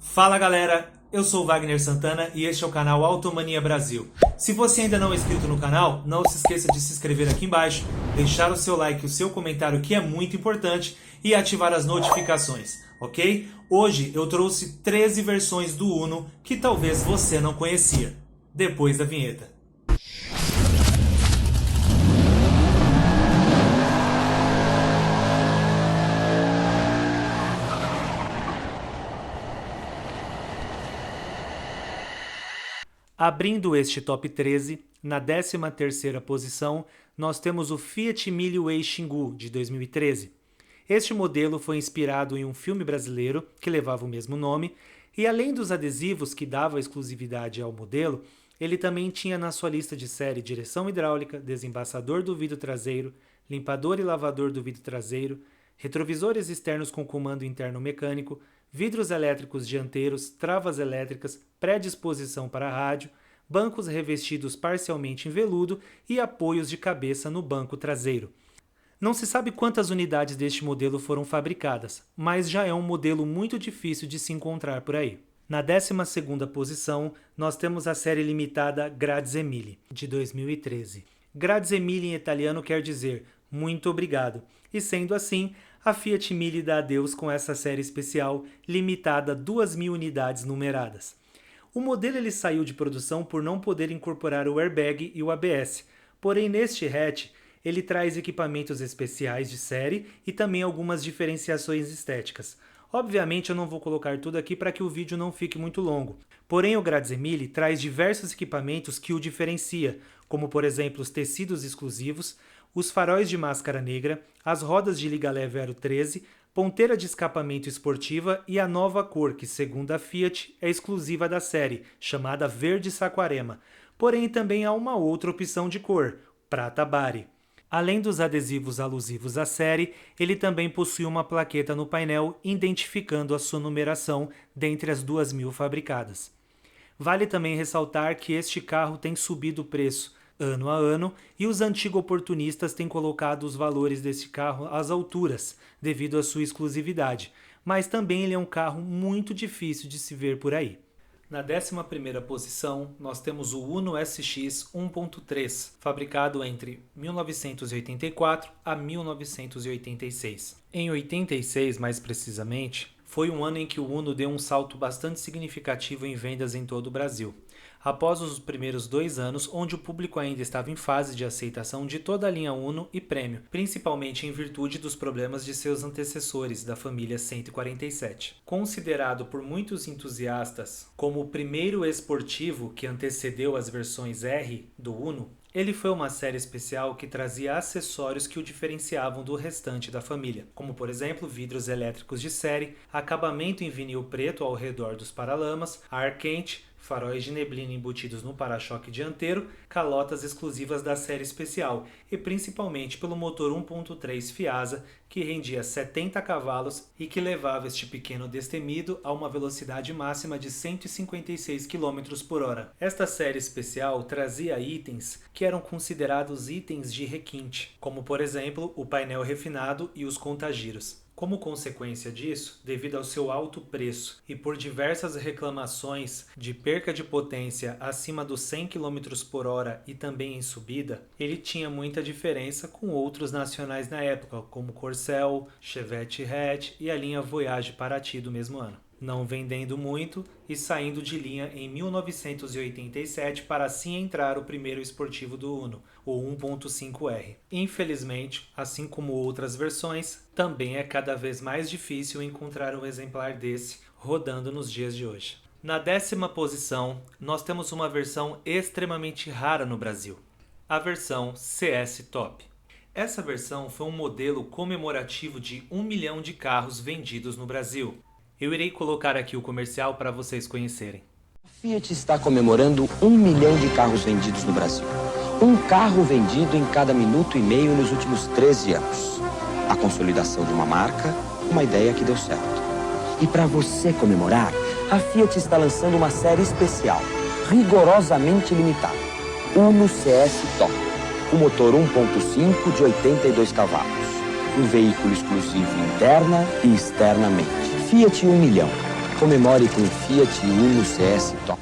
Fala galera, eu sou o Wagner Santana e este é o canal Automania Brasil. Se você ainda não é inscrito no canal, não se esqueça de se inscrever aqui embaixo, deixar o seu like e o seu comentário que é muito importante e ativar as notificações, ok? Hoje eu trouxe 13 versões do Uno que talvez você não conhecia. Depois da vinheta. Abrindo este top 13, na 13ª posição, nós temos o Fiat Mille Way Xingu, de 2013. Este modelo foi inspirado em um filme brasileiro que levava o mesmo nome, e além dos adesivos que davam exclusividade ao modelo, ele também tinha na sua lista de série direção hidráulica, desembaçador do vidro traseiro, limpador e lavador do vidro traseiro, retrovisores externos com comando interno mecânico, vidros elétricos dianteiros, travas elétricas, predisposição para rádio, bancos revestidos parcialmente em veludo e apoios de cabeça no banco traseiro. Não se sabe quantas unidades deste modelo foram fabricadas, mas já é um modelo muito difícil de se encontrar por aí. Na 12ª posição, nós temos a série limitada Grazie Mille, de 2013. Grazie Mille em italiano quer dizer muito obrigado, e sendo assim, a Fiat Mille dá adeus com essa série especial limitada a 2.000 unidades numeradas. O modelo ele saiu de produção por não poder incorporar o airbag e o ABS, porém neste hatch ele traz equipamentos especiais de série e também algumas diferenciações estéticas. Obviamente eu não vou colocar tudo aqui para que o vídeo não fique muito longo, porém o Grazie Mille traz diversos equipamentos que o diferencia, como por exemplo os tecidos exclusivos, os faróis de máscara negra, as rodas de liga leve Aro 13, ponteira de escapamento esportiva e a nova cor que, segundo a Fiat, é exclusiva da série, chamada Verde Saquarema. Porém, também há uma outra opção de cor, Prata Bari. Além dos adesivos alusivos à série, ele também possui uma plaqueta no painel identificando a sua numeração dentre as 2.000 fabricadas. Vale também ressaltar que este carro tem subido o preço ano a ano, e os antigo-oportunistas têm colocado os valores desse carro às alturas, devido à sua exclusividade, mas também ele é um carro muito difícil de se ver por aí. Na 11ª posição, nós temos o Uno SX 1.3, fabricado entre 1984 a 1986. Em 86, mais precisamente, foi um ano em que o Uno deu um salto bastante significativo em vendas em todo o Brasil. Após os primeiros 2 anos, onde o público ainda estava em fase de aceitação de toda a linha Uno e Premium, principalmente em virtude dos problemas de seus antecessores da família 147. Considerado por muitos entusiastas como o primeiro esportivo que antecedeu as versões R do Uno, ele foi uma série especial que trazia acessórios que o diferenciavam do restante da família, como por exemplo vidros elétricos de série, acabamento em vinil preto ao redor dos paralamas, ar quente, faróis de neblina embutidos no para-choque dianteiro, calotas exclusivas da série especial e principalmente pelo motor 1.3 Fiasa que rendia 70 cavalos e que levava este pequeno destemido a uma velocidade máxima de 156 km por hora. Esta série especial trazia itens que eram considerados itens de requinte, como por exemplo o painel refinado e os contagiros. Como consequência disso, devido ao seu alto preço e por diversas reclamações de perca de potência acima dos 100 km por hora e também em subida, ele tinha muita diferença com outros nacionais na época, como Corcel, Chevette Hatch e a linha Voyage Paraty do mesmo ano, não vendendo muito e saindo de linha em 1987 para assim entrar o primeiro esportivo do Uno, o 1.5R. Infelizmente, assim como outras versões, também é cada vez mais difícil encontrar um exemplar desse rodando nos dias de hoje. Na 10ª posição, nós temos uma versão extremamente rara no Brasil, a versão CS Top. Essa versão foi um modelo comemorativo de 1 milhão de carros vendidos no Brasil. Eu irei colocar aqui o comercial para vocês conhecerem. A Fiat está comemorando 1 milhão de carros vendidos no Brasil. Um carro vendido em cada minuto e meio nos últimos 13 anos. A consolidação de uma marca, uma ideia que deu certo. E para você comemorar, a Fiat está lançando uma série especial, rigorosamente limitada. Uno CS Top. O motor 1.5 de 82 cavalos. Um veículo exclusivo interna e externamente. Fiat 1 milhão. Comemore com o Fiat Uno CS Top.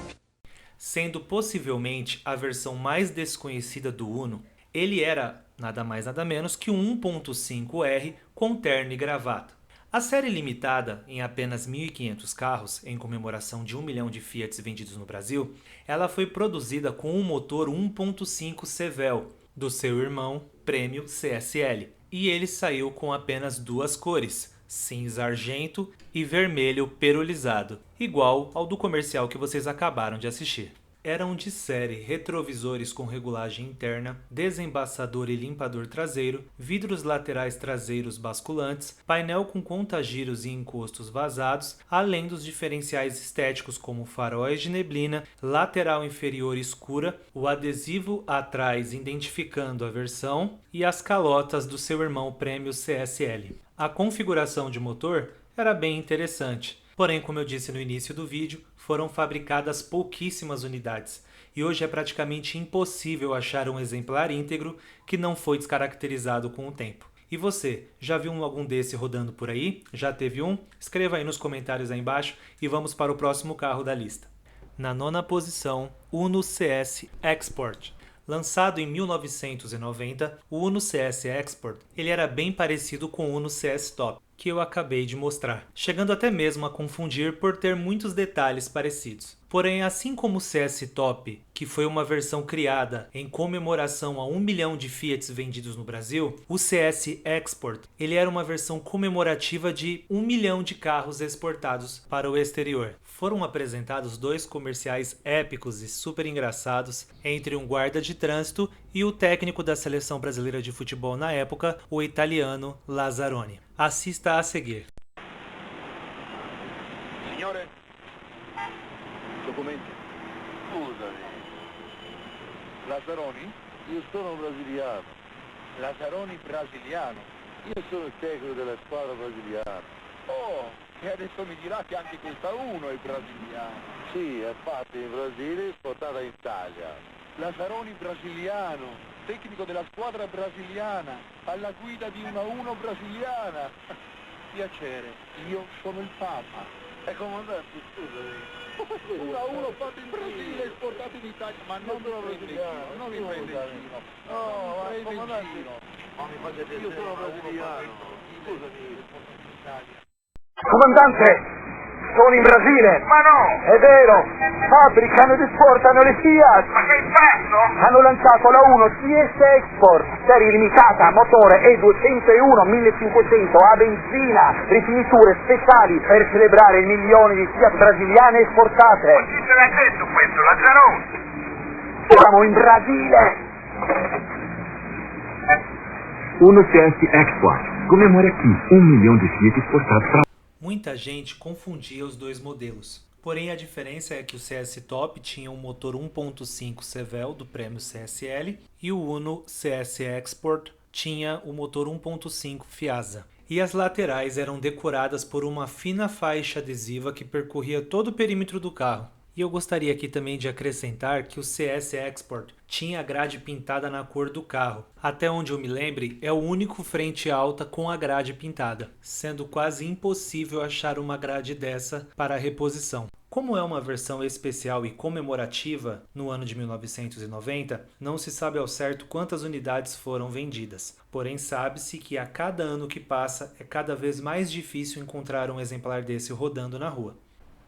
Sendo possivelmente a versão mais desconhecida do Uno, ele era nada mais nada menos que um 1.5R com terno e gravata. A série limitada, em apenas 1.500 carros, em comemoração de 1 milhão de Fiats vendidos no Brasil, ela foi produzida com um motor 1.5 Sevel, do seu irmão Prêmio CSL, e ele saiu com apenas duas cores, cinza argento e vermelho perolizado, igual ao do comercial que vocês acabaram de assistir. Eram de série retrovisores com regulagem interna, desembaçador e limpador traseiro, vidros laterais traseiros basculantes, painel com contagiros e encostos vazados, além dos diferenciais estéticos como faróis de neblina, lateral inferior escura, o adesivo atrás identificando a versão e as calotas do seu irmão Prêmio CSL. A configuração de motor era bem interessante, porém, como eu disse no início do vídeo, foram fabricadas pouquíssimas unidades e hoje é praticamente impossível achar um exemplar íntegro que não foi descaracterizado com o tempo. E você, já viu algum desse rodando por aí? Já teve um? Escreva aí nos comentários aí embaixo e vamos para o próximo carro da lista. Na nona posição, Uno CS Export. Lançado em 1990, o Uno CS Export ele era bem parecido com o Uno CS Top, que eu acabei de mostrar, chegando até mesmo a confundir por ter muitos detalhes parecidos. Porém, assim como o CS Top, que foi uma versão criada em comemoração a 1 milhão de Fiats vendidos no Brasil, o CS Export ele era uma versão comemorativa de 1 milhão de carros exportados para o exterior. Foram apresentados dois comerciais épicos e super engraçados entre um guarda de trânsito e o técnico da seleção brasileira de futebol na época, o italiano Lazzaroni. Assista a seguir. Signore, documenti. Scusami. Lazzaroni? Io sono brasiliano. Lazzaroni brasiliano? Io sono il tecnico della squadra brasiliana. Oh, e adesso mi dirà che anche questa uno è brasiliana. Sì, è fatta in Brasile e portata in Italia. Lazzaroni brasiliano, tecnico della squadra brasiliana, alla guida di una uno brasiliana. Piacere, io sono il Papa. E comandante, scusami. Una uno fatto in Brasile e esportato in Italia, ma non mi prende in giro, non mi prende in giro. No, ma comandante, ma mi fate del io sono brasiliano. Scusami. Comandante, sono in Brasile. Ma no! È vero, fabbricano ed esportano le Fiat. Ma che pezzo? Hanno lanciato la 1 CS Export, serie limitata, motore E201 1500 a benzina, rifiniture speciali per celebrare il milione di Fiat brasiliane esportate. Ma chi te l'ha detto questo, Lazzaroni? Siamo in Brasile. Uno CS Export comemora aqui 1 milhão de Fiat exportados para. Muita gente confundia os dois modelos. Porém, a diferença é que o CS Top tinha um motor 1.5 Sevel do Prêmio CSL e o Uno CS Export tinha o motor 1.5 Fiasa. E as laterais eram decoradas por uma fina faixa adesiva que percorria todo o perímetro do carro. E eu gostaria aqui também de acrescentar que o CS Export tinha a grade pintada na cor do carro. Até onde eu me lembre, é o único frente alta com a grade pintada, sendo quase impossível achar uma grade dessa para a reposição. Como é uma versão especial e comemorativa no ano de 1990, não se sabe ao certo quantas unidades foram vendidas. Porém, sabe-se que a cada ano que passa é cada vez mais difícil encontrar um exemplar desse rodando na rua.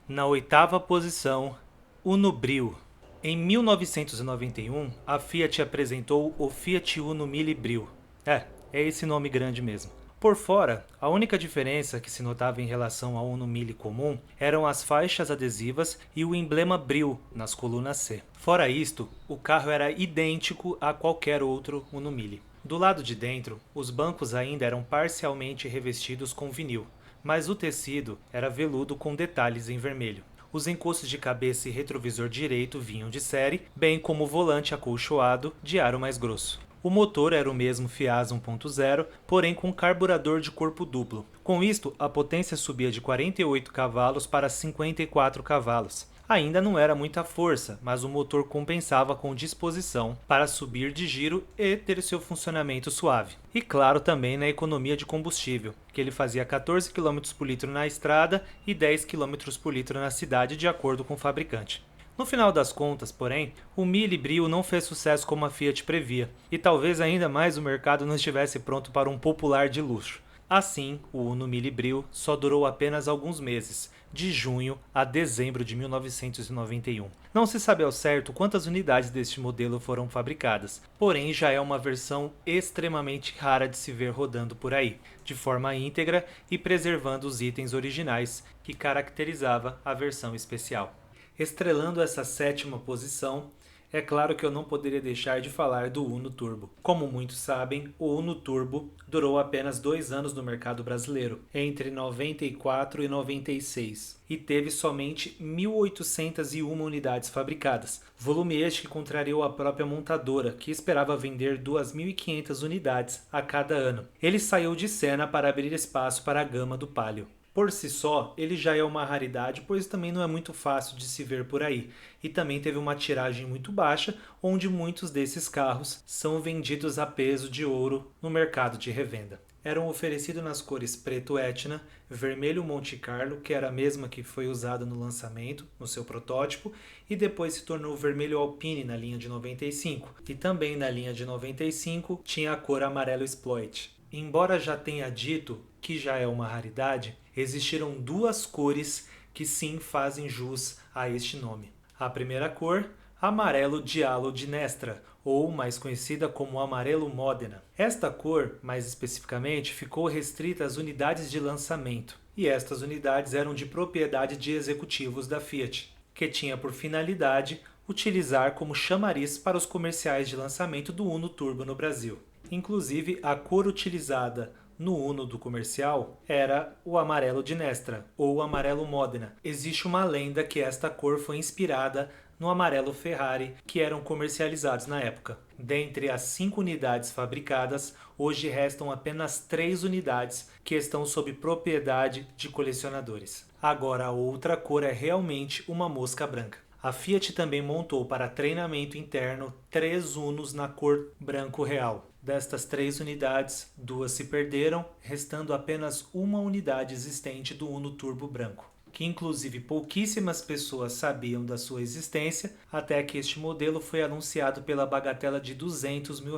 Na oitava posição, Uno Brio. Em 1991, a Fiat apresentou o Fiat Uno Mille Brio. É esse nome grande mesmo. Por fora, a única diferença que se notava em relação ao Uno Mille comum eram as faixas adesivas e o emblema Brio nas colunas C. Fora isto, o carro era idêntico a qualquer outro Uno Mille. Do lado de dentro, os bancos ainda eram parcialmente revestidos com vinil, mas o tecido era veludo com detalhes em vermelho. Os encostos de cabeça e retrovisor direito vinham de série, bem como o volante acolchoado de aro mais grosso. O motor era o mesmo Fiasa 1.0, porém com carburador de corpo duplo, Com isto, a potência subia de 48 cavalos para 54 cavalos. Ainda não era muita força, mas o motor compensava com disposição para subir de giro e ter seu funcionamento suave. E claro também na economia de combustível, que ele fazia 14 km por litro na estrada e 10 km por litro na cidade, de acordo com o fabricante. No final das contas, porém, o Mille Brio não fez sucesso como a Fiat previa, e talvez ainda mais o mercado não estivesse pronto para um popular de luxo. Assim, o Uno Mille Brio só durou apenas alguns meses, de junho a dezembro de 1991. Não se sabe ao certo quantas unidades deste modelo foram fabricadas, porém já é uma versão extremamente rara de se ver rodando por aí, de forma íntegra e preservando os itens originais que caracterizava a versão especial. Estrelando essa 7ª posição, é claro que eu não poderia deixar de falar do Uno Turbo. Como muitos sabem, o Uno Turbo durou apenas 2 anos no mercado brasileiro, entre 94 e 96, e teve somente 1.801 unidades fabricadas, volume este que contrariou a própria montadora, que esperava vender 2.500 unidades a cada ano. Ele saiu de cena para abrir espaço para a gama do Palio. Por si só, ele já é uma raridade, pois também não é muito fácil de se ver por aí, e também teve uma tiragem muito baixa, onde muitos desses carros são vendidos a peso de ouro no mercado de revenda. Eram oferecidos nas cores preto Etna, vermelho Monte Carlo, que era a mesma que foi usada no lançamento, no seu protótipo, e depois se tornou vermelho Alpine na linha de 95, e também na linha de 95 tinha a cor amarelo Exploit. Embora já tenha dito que já é uma raridade, existiram 2 cores que sim fazem jus a este nome. A primeira cor, amarelo Giallo di Nestra, ou mais conhecida como amarelo Modena. Esta cor, mais especificamente, ficou restrita às unidades de lançamento, e estas unidades eram de propriedade de executivos da Fiat, que tinha por finalidade utilizar como chamariz para os comerciais de lançamento do Uno Turbo no Brasil. Inclusive, a cor utilizada no Uno do comercial era o amarelo di Nestra, ou amarelo Modena. Existe uma lenda que esta cor foi inspirada no amarelo Ferrari, que eram comercializados na época. Dentre as 5 unidades fabricadas, hoje restam apenas 3 unidades que estão sob propriedade de colecionadores. Agora, a outra cor é realmente uma mosca branca. A Fiat também montou para treinamento interno 3 Unos na cor branco real. Destas 3 unidades, 2 se perderam, restando apenas uma unidade existente do Uno Turbo branco, que inclusive pouquíssimas pessoas sabiam da sua existência, até que este modelo foi anunciado pela bagatela de R$200 mil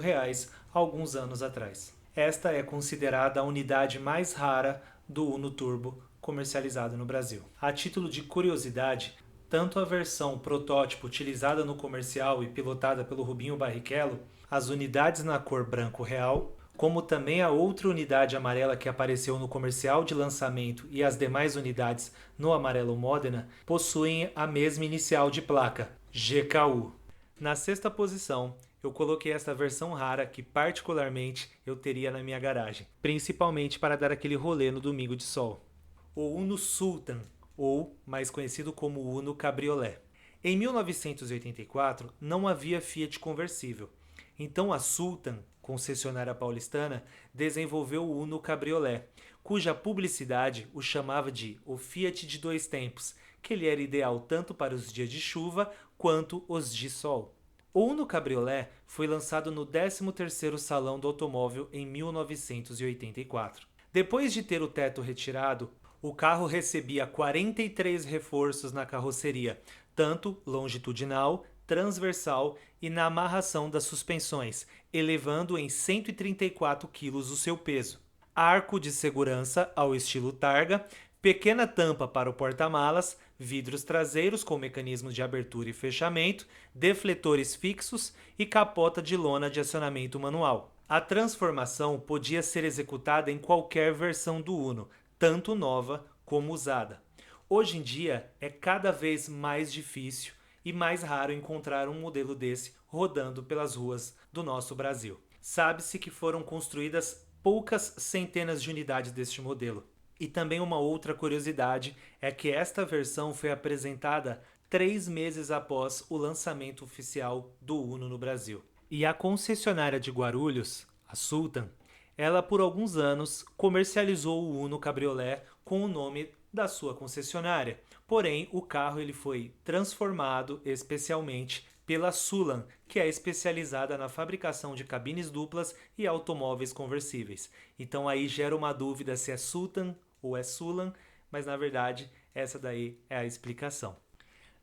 alguns anos atrás. Esta é considerada a unidade mais rara do Uno Turbo comercializado no Brasil. A título de curiosidade, tanto a versão protótipo utilizada no comercial e pilotada pelo Rubinho Barrichello, as unidades na cor branco real, como também a outra unidade amarela que apareceu no comercial de lançamento e as demais unidades no amarelo Modena, possuem a mesma inicial de placa, GKU. Na 6ª posição, eu coloquei esta versão rara que particularmente eu teria na minha garagem, principalmente para dar aquele rolê no domingo de sol. O Uno Sultan, ou mais conhecido como Uno Cabriolet. Em 1984 não havia Fiat conversível, então a Sultan, concessionária paulistana, desenvolveu o Uno Cabriolet, cuja publicidade o chamava de o Fiat de 2 tempos, que ele era ideal tanto para os dias de chuva quanto os de sol. O Uno Cabriolet foi lançado no 13º Salão do Automóvel em 1984. Depois de ter o teto retirado, o carro recebia 43 reforços na carroceria, tanto longitudinal, transversal e na amarração das suspensões, elevando em 134 kg o seu peso. Arco de segurança ao estilo Targa, pequena tampa para o porta-malas, vidros traseiros com mecanismos de abertura e fechamento, defletores fixos e capota de lona de acionamento manual. A transformação podia ser executada em qualquer versão do Uno, tanto nova como usada. Hoje em dia é cada vez mais difícil e mais raro encontrar um modelo desse rodando pelas ruas do nosso Brasil. Sabe-se que foram construídas poucas centenas de unidades deste modelo. E também uma outra curiosidade é que esta versão foi apresentada 3 meses após o lançamento oficial do Uno no Brasil. E a concessionária de Guarulhos, a Sultan, Ela, por alguns anos, comercializou o Uno Cabriolé com o nome da sua concessionária. Porém, o carro ele foi transformado especialmente pela Sulan, que é especializada na fabricação de cabines duplas e automóveis conversíveis. Então aí gera uma dúvida se é Sultan ou é Sulan, mas na verdade essa daí é a explicação.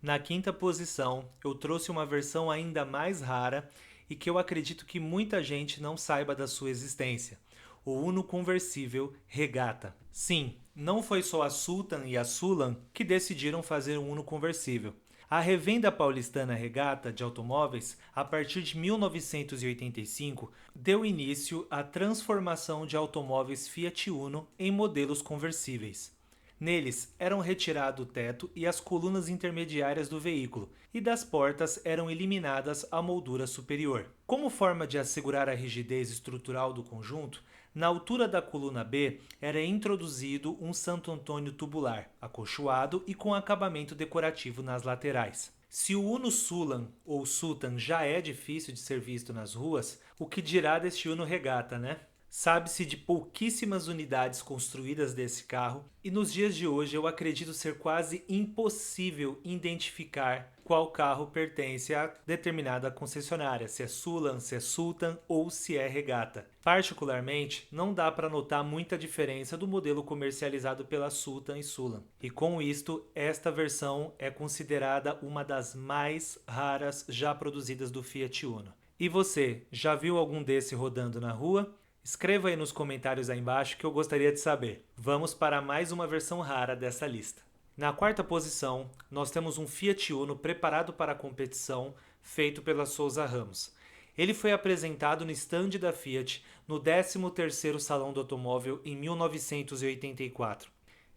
Na quinta posição, eu trouxe uma versão ainda mais rara e que eu acredito que muita gente não saiba da sua existência. O Uno conversível Regata. Sim, não foi só a Sultan e a Sulan que decidiram fazer um Uno conversível. A revenda paulistana Regata de automóveis, a partir de 1985, deu início à transformação de automóveis Fiat Uno em modelos conversíveis. Neles eram retirado o teto e as colunas intermediárias do veículo, e das portas eram eliminadas a moldura superior. Como forma de assegurar a rigidez estrutural do conjunto, na altura da coluna B era introduzido um Santo Antônio tubular, acolchoado e com acabamento decorativo nas laterais. Se o Uno Sulan ou Sultan já é difícil de ser visto nas ruas, o que dirá deste Uno Regata, né? Sabe-se de pouquíssimas unidades construídas desse carro e nos dias de hoje eu acredito ser quase impossível identificar qual carro pertence a determinada concessionária, se é Sulan, se é Sultan ou se é Regata. Particularmente, não dá para notar muita diferença do modelo comercializado pela Sultan e Sulan. E com isto, esta versão é considerada uma das mais raras já produzidas do Fiat Uno. E você, já viu algum desse rodando na rua? Escreva aí nos comentários aí embaixo que eu gostaria de saber. Vamos para mais uma versão rara dessa lista. Na quarta posição, nós temos um Fiat Uno preparado para a competição, feito pela Souza Ramos. Ele foi apresentado no stand da Fiat no 13º Salão do Automóvel em 1984.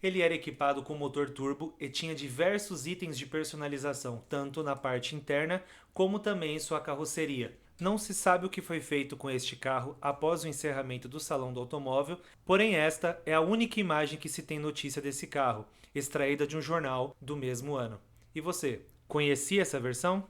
Ele era equipado com motor turbo e tinha diversos itens de personalização, tanto na parte interna como também em sua carroceria. Não se sabe o que foi feito com este carro após o encerramento do Salão do Automóvel, porém esta é a única imagem que se tem notícia desse carro, extraída de um jornal do mesmo ano. E você, conhecia essa versão?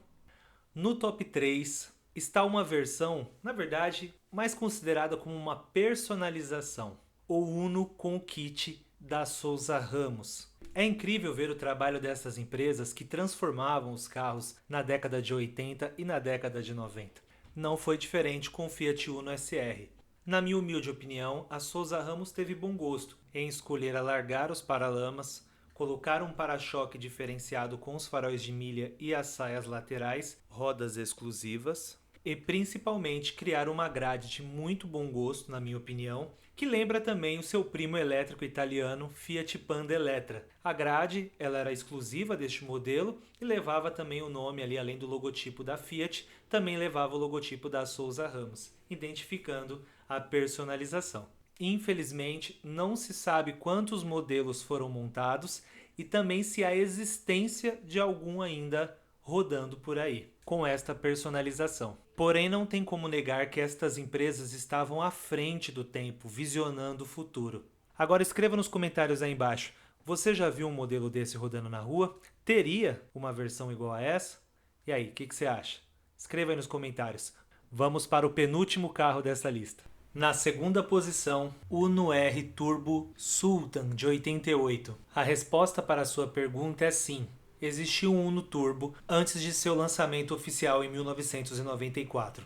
No top 3 está uma versão, na verdade, mais considerada como uma personalização, o Uno com o kit da Souza Ramos. É incrível ver o trabalho dessas empresas que transformavam os carros na década de 80 e na década de 90. Não foi diferente com o Fiat Uno SR. Na minha humilde opinião, a Souza Ramos teve bom gosto em escolher alargar os paralamas, colocar um para-choque diferenciado com os faróis de milha e as saias laterais, rodas exclusivas, e principalmente criar uma grade de muito bom gosto, na minha opinião, que lembra também o seu primo elétrico italiano Fiat Panda Elettra. A grade ela era exclusiva deste modelo e levava também o nome ali, além do logotipo da Fiat, também levava o logotipo da Souza Ramos, identificando a personalização. Infelizmente, não se sabe quantos modelos foram montados e também se há existência de algum ainda rodando por aí, com esta personalização. Porém, não tem como negar que estas empresas estavam à frente do tempo, visionando o futuro. Agora escreva nos comentários aí embaixo, você já viu um modelo desse rodando na rua? Teria uma versão igual a essa? E aí, o que você acha? Escreva aí nos comentários. Vamos para o penúltimo carro dessa lista. Na segunda posição, Uno R Turbo Sultan de 88. A resposta para a sua pergunta é sim. Existiu um Uno Turbo antes de seu lançamento oficial em 1994.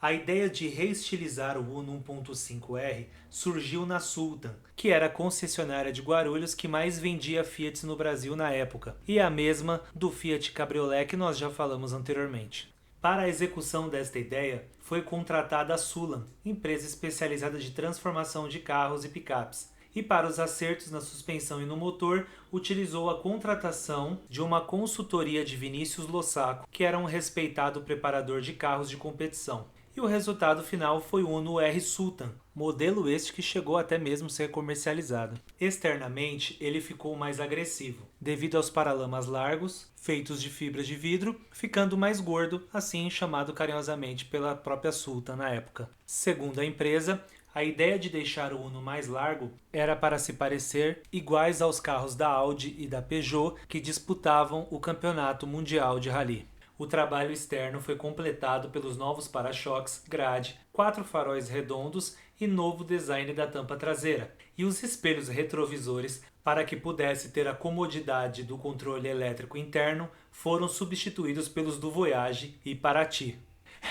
A ideia de reestilizar o Uno 1.5R surgiu na Sultan, que era a concessionária de Guarulhos que mais vendia Fiat no Brasil na época, e a mesma do Fiat Cabriolet que nós já falamos anteriormente. Para a execução desta ideia, foi contratada a Sulan, empresa especializada de transformação de carros e picapes, e para os acertos na suspensão e no motor, utilizou a contratação de uma consultoria de Vinícius Lossaco, que era um respeitado preparador de carros de competição. E o resultado final foi o Uno R Sultan, modelo este que chegou até mesmo ser comercializado. Externamente, ele ficou mais agressivo, devido aos paralamas largos, feitos de fibra de vidro, ficando mais gordo, assim chamado carinhosamente pela própria Sultan na época. Segundo a empresa, a ideia de deixar o Uno mais largo era para se parecer iguais aos carros da Audi e da Peugeot que disputavam o campeonato mundial de rally. O trabalho externo foi completado pelos novos para-choques, grade, 4 faróis redondos e novo design da tampa traseira, e os espelhos retrovisores, para que pudesse ter a comodidade do controle elétrico interno, foram substituídos pelos do Voyage e Paraty.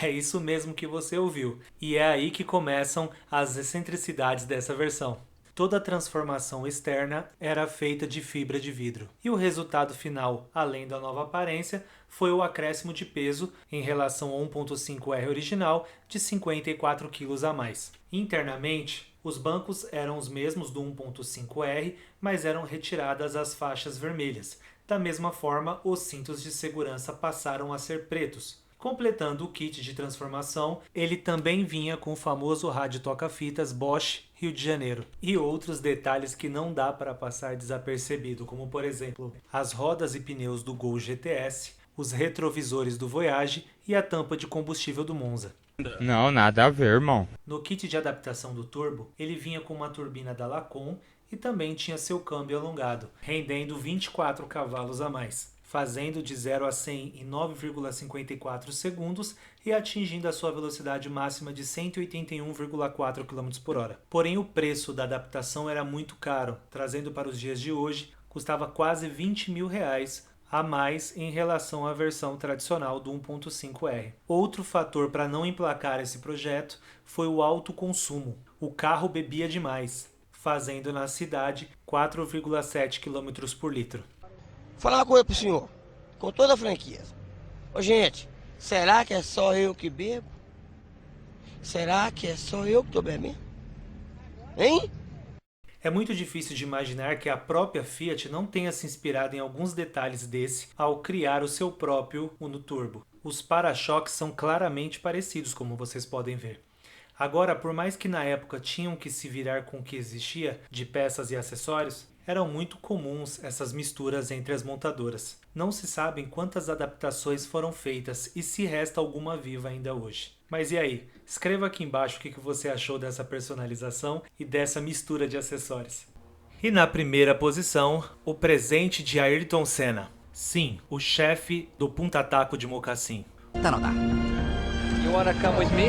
É isso mesmo que você ouviu, e é aí que começam as excentricidades dessa versão. Toda a transformação externa era feita de fibra de vidro. E o resultado final, além da nova aparência, foi o acréscimo de peso em relação ao 1.5R original de 54 kg a mais. Internamente, os bancos eram os mesmos do 1.5R, mas eram retiradas as faixas vermelhas. Da mesma forma, os cintos de segurança passaram a ser pretos. Completando o kit de transformação, ele também vinha com o famoso rádio toca-fitas Bosch Rio de Janeiro e outros detalhes que não dá para passar desapercebido, como por exemplo, as rodas e pneus do Gol GTS, os retrovisores do Voyage e a tampa de combustível do Monza. Não, nada a ver, irmão. No kit de adaptação do turbo, ele vinha com uma turbina da Lacon e também tinha seu câmbio alongado, rendendo 24 cavalos a mais, fazendo de 0 a 100 em 9,54 segundos e atingindo a sua velocidade máxima de 181,4 km por hora. Porém, o preço da adaptação era muito caro, trazendo para os dias de hoje, custava quase R$20 mil a mais em relação à versão tradicional do 1.5R. Outro fator para não emplacar esse projeto foi o alto consumo. O carro bebia demais, fazendo na cidade 4,7 km por litro. Vou falar uma coisa pro senhor, com toda a franqueza. Ô gente, será que é só eu que bebo? Será que é só eu que tô bebendo? Hein? É muito difícil de imaginar que a própria Fiat não tenha se inspirado em alguns detalhes desse ao criar o seu próprio Uno Turbo. Os para-choques são claramente parecidos, como vocês podem ver. Agora, por mais que na época tinham que se virar com o que existia de peças e acessórios, eram muito comuns essas misturas entre as montadoras. Não se sabem quantas adaptações foram feitas e se resta alguma viva ainda hoje. Mas e aí? Escreva aqui embaixo o que você achou dessa personalização e dessa mistura de acessórios. E na primeira posição, o presente de Ayrton Senna. Sim, o chefe do Punta Taco de Mocassim. You wanna come with me?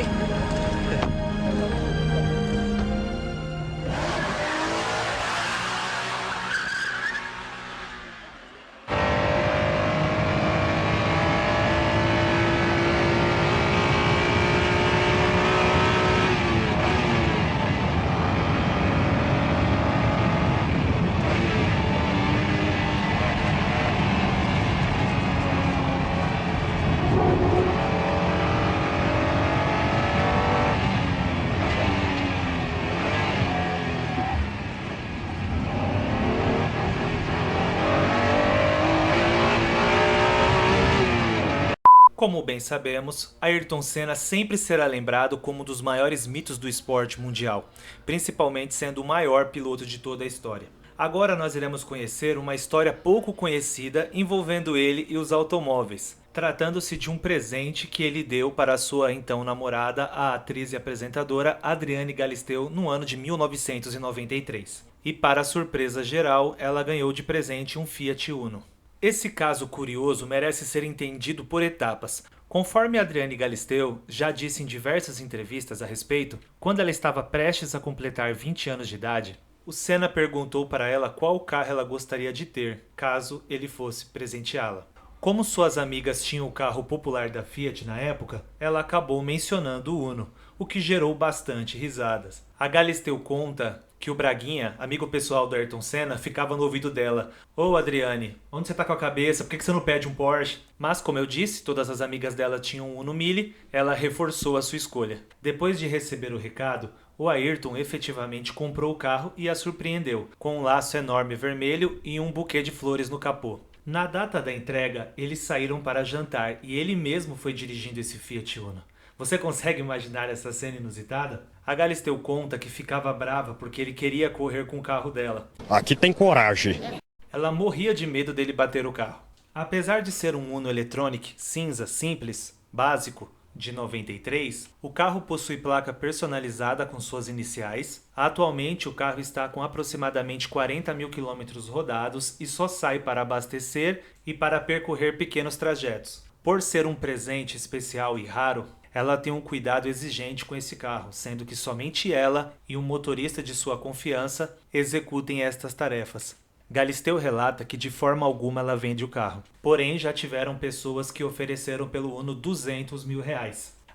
Como bem sabemos, Ayrton Senna sempre será lembrado como um dos maiores mitos do esporte mundial, principalmente sendo o maior piloto de toda a história. Agora nós iremos conhecer uma história pouco conhecida envolvendo ele e os automóveis, tratando-se de um presente que ele deu para a sua então namorada, a atriz e apresentadora Adriane Galisteu, no ano de 1993. E para surpresa geral, ela ganhou de presente um Fiat Uno. Esse caso curioso merece ser entendido por etapas. Conforme Adriane Galisteu já disse em diversas entrevistas a respeito, quando ela estava prestes a completar 20 anos de idade, o Senna perguntou para ela qual carro ela gostaria de ter, caso ele fosse presenteá-la. Como suas amigas tinham o carro popular da Fiat na época, ela acabou mencionando o Uno, o que gerou bastante risadas. A Galisteu conta que o Braguinha, amigo pessoal do Ayrton Senna, ficava no ouvido dela. Ô Adriane, onde você tá com a cabeça? Por que você não pede um Porsche? Mas, como eu disse, todas as amigas dela tinham um Uno Mille, ela reforçou a sua escolha. Depois de receber o recado, o Ayrton efetivamente comprou o carro e a surpreendeu, com um laço enorme vermelho e um buquê de flores no capô. Na data da entrega, eles saíram para jantar e ele mesmo foi dirigindo esse Fiat Uno. Você consegue imaginar essa cena inusitada? A Galisteu conta que ficava brava porque ele queria correr com o carro dela. Aqui tem coragem. Ela morria de medo dele bater o carro. Apesar de ser um Uno Electronic cinza simples, básico, de 93, o carro possui placa personalizada com suas iniciais. Atualmente o carro está com aproximadamente 40 mil quilômetros rodados e só sai para abastecer e para percorrer pequenos trajetos. Por ser um presente especial e raro, ela tem um cuidado exigente com esse carro, sendo que somente ela e um motorista de sua confiança executem estas tarefas. Galisteu relata que de forma alguma ela vende o carro, porém já tiveram pessoas que ofereceram pelo Uno R$200 mil.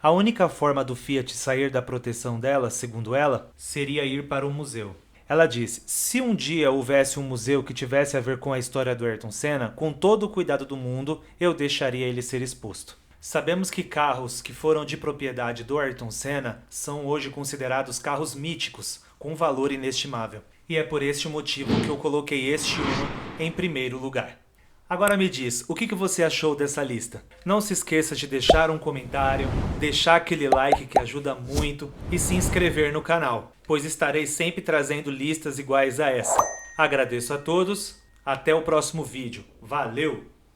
A única forma do Fiat sair da proteção dela, segundo ela, seria ir para um museu. Ela disse: se um dia houvesse um museu que tivesse a ver com a história do Ayrton Senna, com todo o cuidado do mundo, eu deixaria ele ser exposto. Sabemos que carros que foram de propriedade do Ayrton Senna são hoje considerados carros míticos, com valor inestimável. E é por este motivo que eu coloquei este Uno em primeiro lugar. Agora me diz, o que você achou dessa lista? Não se esqueça de deixar um comentário, deixar aquele like que ajuda muito e se inscrever no canal, pois estarei sempre trazendo listas iguais a essa. Agradeço a todos, até o próximo vídeo. Valeu!